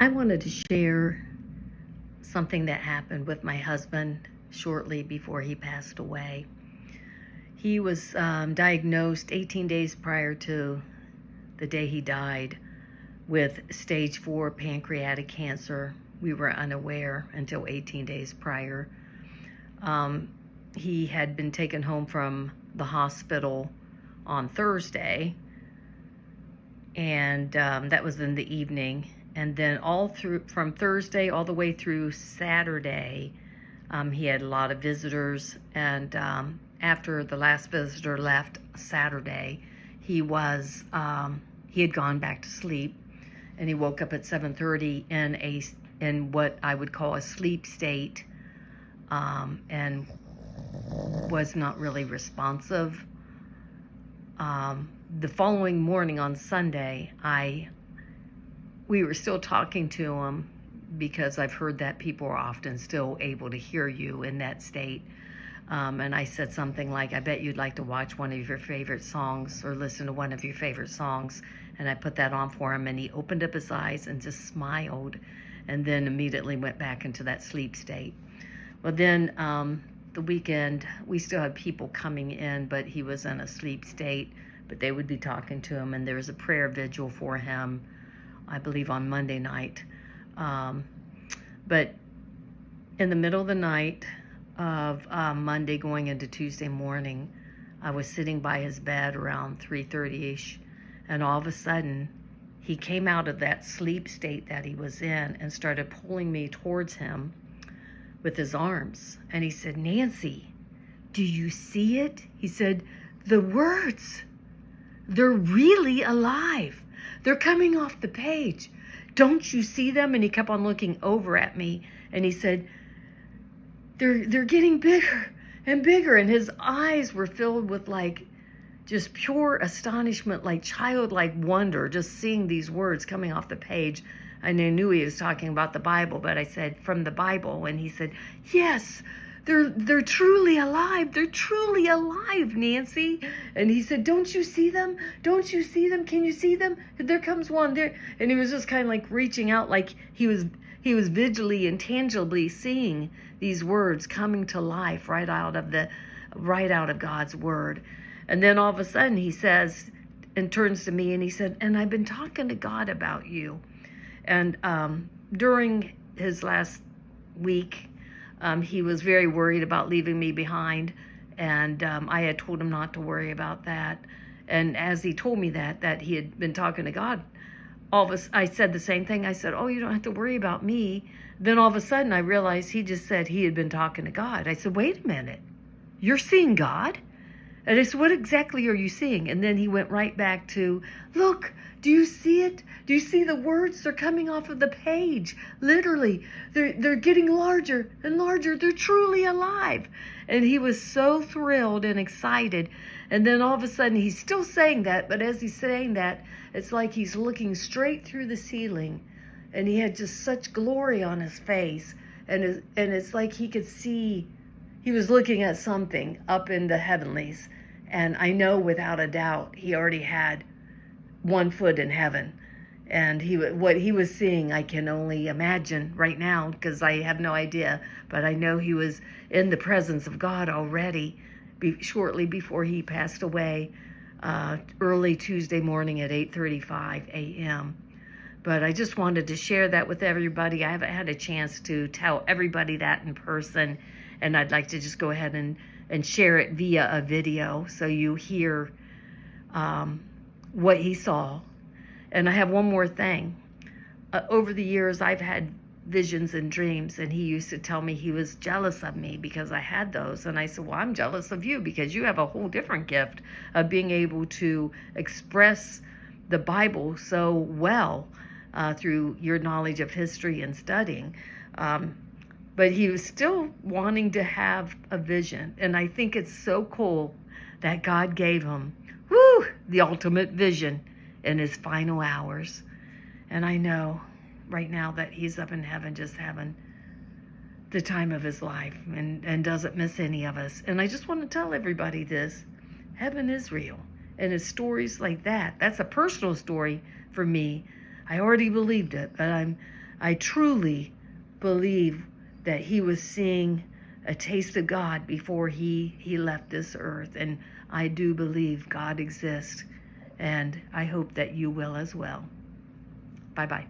I wanted to share something that happened with my husband shortly before he passed away. He was diagnosed 18 days prior to the day he died with stage 4 pancreatic cancer. We were unaware until 18 days prior. He had been taken home from the hospital on Thursday, and that was in the evening. And then from Thursday all the way through Saturday, he had a lot of visitors. And after the last visitor left Saturday, he had gone back to sleep, and he woke up at 7:30 in what I would call a sleep state, and was not really responsive. The following morning on Sunday, we were still talking to him, because I've heard that people are often still able to hear you in that state. And I said something like, I bet you'd like to watch one of your favorite songs or listen to one of your favorite songs. And I put that on for him, and he opened up his eyes and just smiled, and then immediately went back into that sleep state. Well, then the weekend, we still had people coming in, but he was in a sleep state, but they would be talking to him, and there was a prayer vigil for him, I believe on Monday night. But in the middle of the night of Monday going into Tuesday morning, I was sitting by his bed around 3:30ish, and all of a sudden he came out of that sleep state that he was in and started pulling me towards him with his arms. And he said, Nancy, do you see it? He said, the words, they're really alive. They're coming off the page. Don't you see them? And he kept on looking over at me, and he said, they're getting bigger and bigger. And his eyes were filled with like just pure astonishment, like childlike wonder, just seeing these words coming off the page. And I knew he was talking about the Bible, but I said, from the Bible. And he said, yes, they're truly alive. They're truly alive, Nancy. And he said, don't you see them? Don't you see them? Can you see them? There comes one there. And he was just kind of like reaching out, like he was visually and tangibly seeing these words coming to life right out of God's word. And then all of a sudden he says, and turns to me, and he said, and I've been talking to God about you. And during his last week, he was very worried about leaving me behind, and I had told him not to worry about that. And as he told me that he had been talking to God, I said the same thing. I said, oh, you don't have to worry about me. Then all of a sudden I realized he just said he had been talking to God. I said, wait a minute, you're seeing God? And I said, what exactly are you seeing? And then he went right back to, look, do you see it? Do you see the words? They're coming off of the page. Literally, they're getting larger and larger. They're truly alive. And he was so thrilled and excited. And then all of a sudden, he's still saying that, but as he's saying that, it's like he's looking straight through the ceiling. And he had just such glory on his face. And it's like he could see, he was looking at something up in the heavenlies. And I know without a doubt, he already had one foot in heaven. And what he was seeing, I can only imagine right now, because I have no idea. But I know he was in the presence of God already, shortly before he passed away, early Tuesday morning at 8:35 a.m. But I just wanted to share that with everybody. I haven't had a chance to tell everybody that in person, and I'd like to just go ahead and share it via a video so you hear what he saw. And I have one more thing. Over the years, I've had visions and dreams, and he used to tell me he was jealous of me because I had those. And I said, well, I'm jealous of you because you have a whole different gift of being able to express the Bible so well through your knowledge of history and studying. But he was still wanting to have a vision. And I think it's so cool that God gave him, the ultimate vision in his final hours. And I know right now that he's up in heaven just having the time of his life and doesn't miss any of us. And I just want to tell everybody this. Heaven is real. And it's stories like that. That's a personal story for me. I already believed it, but I truly believe that he was seeing a taste of God before he left this earth. And I do believe God exists. And I hope that you will as well. Bye-bye.